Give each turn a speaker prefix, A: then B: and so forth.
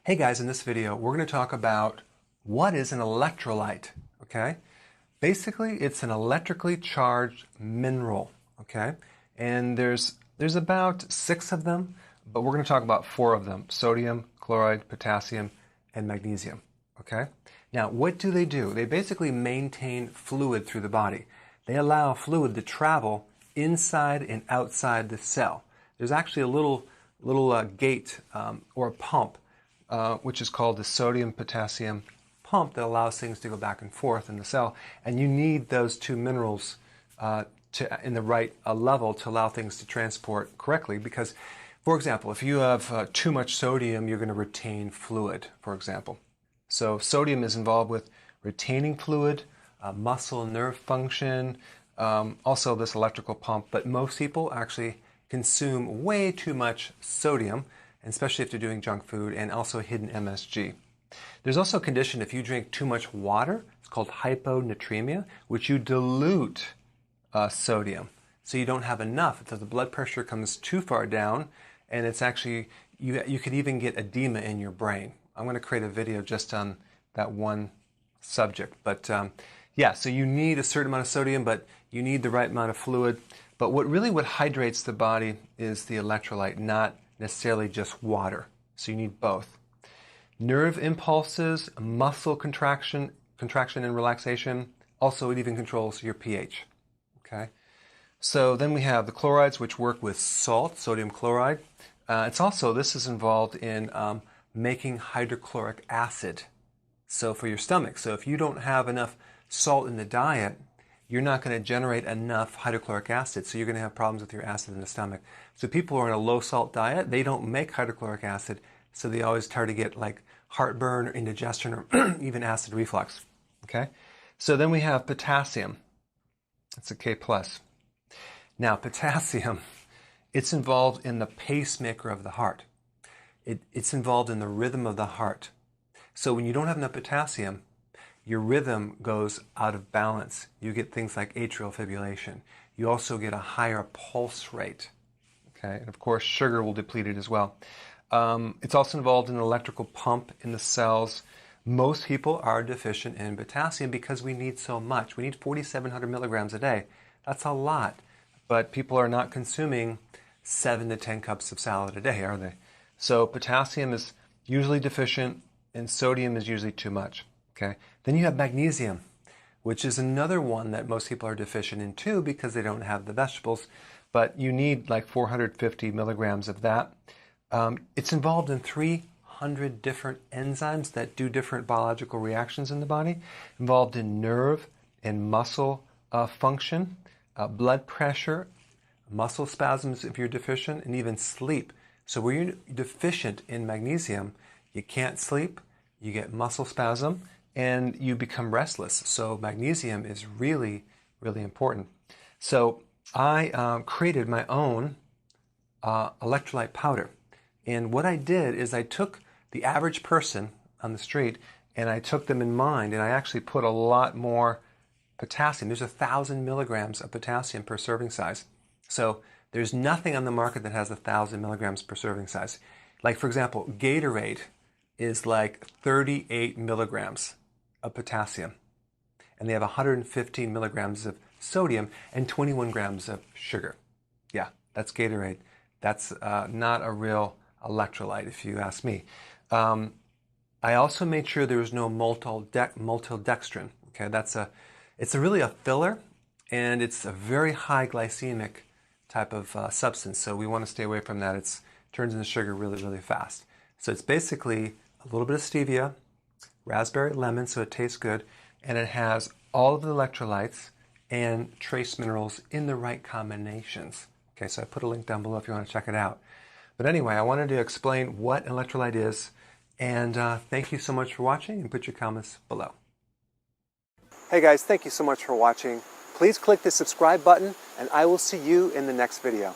A: Hey guys, in this video we're going to talk about what is an electrolyte, okay? Basically, it's an electrically charged mineral, okay? And there's about 6 of them, but we're going to talk about 4 of them: sodium, chloride, potassium, and magnesium, okay? Now, what do? They basically maintain fluid through the body. They allow fluid to travel inside and outside the cell. There's actually a little gate or a pump which is called the sodium-potassium pump that allows things to go back and forth in the cell. And you need those 2 minerals in the right level to allow things to transport correctly. Because, for example, if you have too much sodium, you're going to retain fluid, for example. So sodium is involved with retaining fluid, muscle and nerve function, also this electrical pump. But most people actually consume way too much sodium, especially if they're doing junk food, and also hidden MSG. There's also a condition if you drink too much water. It's called hyponatremia, which you dilute sodium. So you don't have enough. So the blood pressure comes too far down, and it's actually, you could even get edema in your brain. I'm going to create a video just on that one subject. But yeah, so you need a certain amount of sodium, but you need the right amount of fluid. But what hydrates the body is the electrolyte, not necessarily just water. So you need both. Nerve impulses, muscle contraction and relaxation. Also, it even controls your pH. Okay. So then we have the chlorides, which work with salt, sodium chloride. This is involved in making hydrochloric acid. So for your stomach. So if you don't have enough salt in the diet, you're not going to generate enough hydrochloric acid, so you're going to have problems with your acid in the stomach. So people who are on a low-salt diet, they don't make hydrochloric acid, so they always try to get like heartburn or indigestion or even acid reflux. Okay? So then we have potassium. It's a K+. Now, potassium, it's involved in the pacemaker of the heart. It's involved in the rhythm of the heart. So when you don't have enough potassium, your rhythm goes out of balance. You get things like atrial fibrillation. You also get a higher pulse rate. Okay, and of course, sugar will deplete it as well. It's also involved in an electrical pump in the cells. Most people are deficient in potassium because we need so much. We need 4,700 milligrams a day. That's a lot. But people are not consuming 7 to 10 cups of salad a day, are they? So potassium is usually deficient, and sodium is usually too much. Okay. Then you have magnesium, which is another one that most people are deficient in too because they don't have the vegetables, but you need like 450 milligrams of that. It's involved in 300 different enzymes that do different biological reactions in the body, involved in nerve and muscle function, blood pressure, muscle spasms if you're deficient, and even sleep. So when you're deficient in magnesium, you can't sleep, you get muscle spasm, and you become restless. So magnesium is really, really important. So I created my own electrolyte powder. And what I did is I took the average person on the street and I took them in mind, and I actually put a lot more potassium. There's 1,000 milligrams of potassium per serving size. So there's nothing on the market that has 1,000 milligrams per serving size. Like, for example, Gatorade is like 38 milligrams of potassium, and they have 115 milligrams of sodium and 21 grams of sugar. Yeah, that's Gatorade. That's not a real electrolyte, if you ask me. I also made sure there was no maltodextrin. Okay, it's really a filler, and it's a very high glycemic type of substance. So we want to stay away from that. It turns into sugar really, really fast. So it's basically a little bit of stevia, raspberry, lemon, so it tastes good, and it has all of the electrolytes and trace minerals in the right combinations. Okay, so I put a link down below if you want to check it out. But anyway, I wanted to explain what electrolyte is, and thank you so much for watching, and put your comments below. Hey guys, thank you so much for watching. Please click the subscribe button, and I will see you in the next video.